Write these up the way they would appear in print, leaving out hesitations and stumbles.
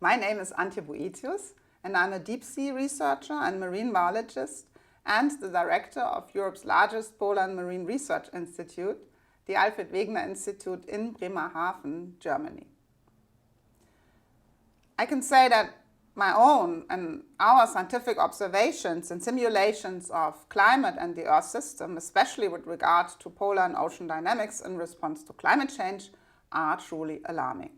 My name is Antje Boetius, and I'm a deep sea researcher and marine biologist and the director of Europe's largest polar and marine research institute, the Alfred Wegener Institute in Bremerhaven, Germany. I can say that my own and our scientific observations and simulations of climate and the Earth system, especially with regard to polar and ocean dynamics in response to climate change, are truly alarming.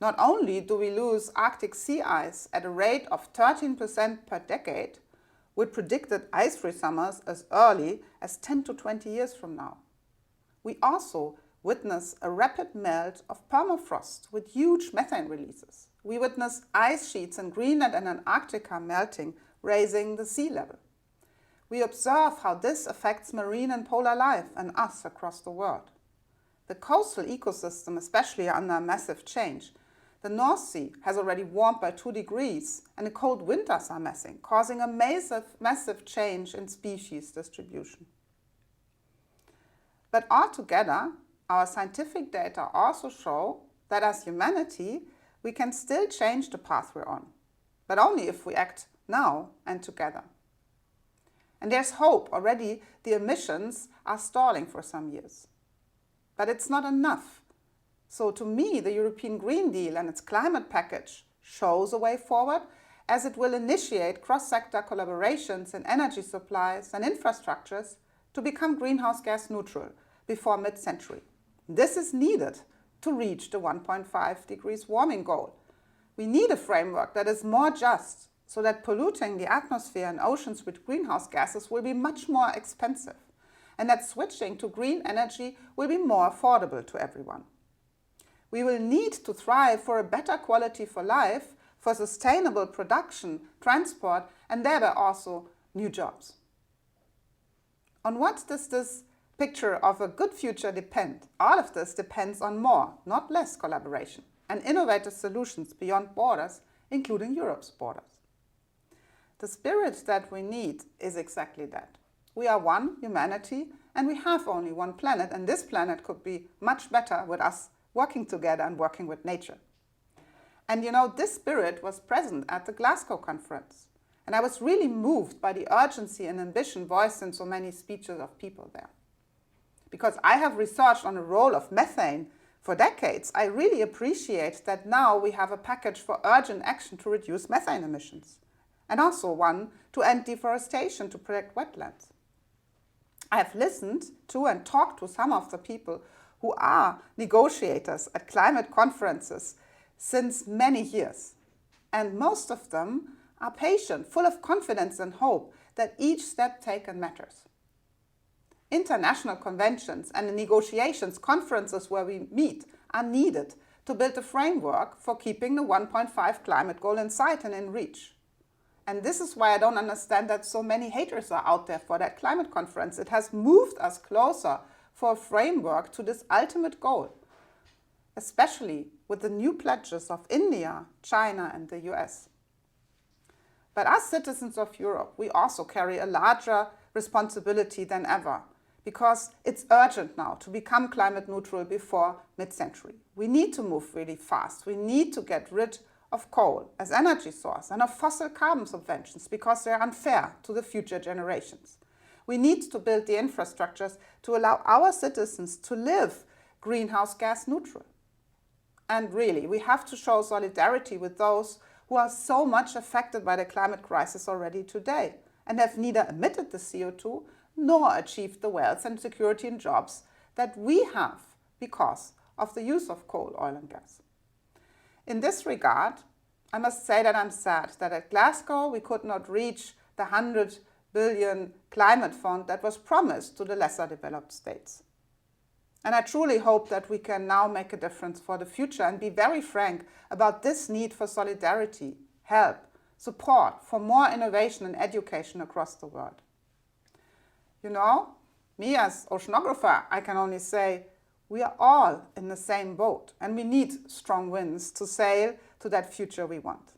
Not only do we lose Arctic sea ice at a rate of 13% per decade, with predicted ice-free summers as early as 10 to 20 years from now, we also witness a rapid melt of permafrost with huge methane releases. We witness ice sheets in Greenland and Antarctica melting, raising the sea level. We observe how this affects marine and polar life and us across the world. The coastal ecosystem, especially under massive change. The North Sea has already warmed by 2 degrees, and the cold winters are messing, causing a massive change in species distribution. But altogether, our scientific data also show that as humanity, we can still change the path we're on, but only if we act now and together. And there's hope. Already the emissions are stalling for some years. But it's not enough. So to me, the European Green Deal and its climate package shows a way forward, as it will initiate cross-sector collaborations in energy supplies and infrastructures to become greenhouse gas neutral before mid-century. This is needed to reach the 1.5 degrees warming goal. We need a framework that is more just, so that polluting the atmosphere and oceans with greenhouse gases will be much more expensive, and that switching to green energy will be more affordable to everyone. We will need to thrive for a better quality for life, for sustainable production, transport, and thereby also new jobs. On what does this picture of a good future depend? All of this depends on more, not less, collaboration and innovative solutions beyond borders, including Europe's borders. The spirit that we need is exactly that. We are one humanity and we have only one planet, and this planet could be much better with us working together and working with nature. And this spirit was present at the Glasgow conference. And I was really moved by the urgency and ambition voiced in so many speeches of people there. Because I have researched on the role of methane for decades, I really appreciate that now we have a package for urgent action to reduce methane emissions, and also one to end deforestation to protect wetlands. I have listened to and talked to some of the people who are negotiators at climate conferences since many years, and most of them are patient, full of confidence and hope that each step taken matters. International conventions and the negotiations conferences where we meet are needed to build a framework for keeping the 1.5 climate goal in sight and in reach. And this is why I don't understand that so many haters are out there for that climate conference. It has moved us closer for a framework to this ultimate goal, especially with the new pledges of India, China, and the US. But as citizens of Europe, we also carry a larger responsibility than ever, because it's urgent now to become climate neutral before mid-century. We need to move really fast. We need to get rid of coal as energy source and of fossil carbon subventions because they're unfair to the future generations. We need to build the infrastructures to allow our citizens to live greenhouse gas neutral. And really, we have to show solidarity with those who are so much affected by the climate crisis already today and have neither emitted the CO2 nor achieved the wealth and security in jobs that we have because of the use of coal, oil and gas. In this regard, I must say that I'm sad that at Glasgow we could not reach the 100 billion climate fund that was promised to the lesser developed states. And I truly hope that we can now make a difference for the future and be very frank about this need for solidarity, help, support for more innovation and education across the world. Me as oceanographer, I can only say we are all in the same boat and we need strong winds to sail to that future we want.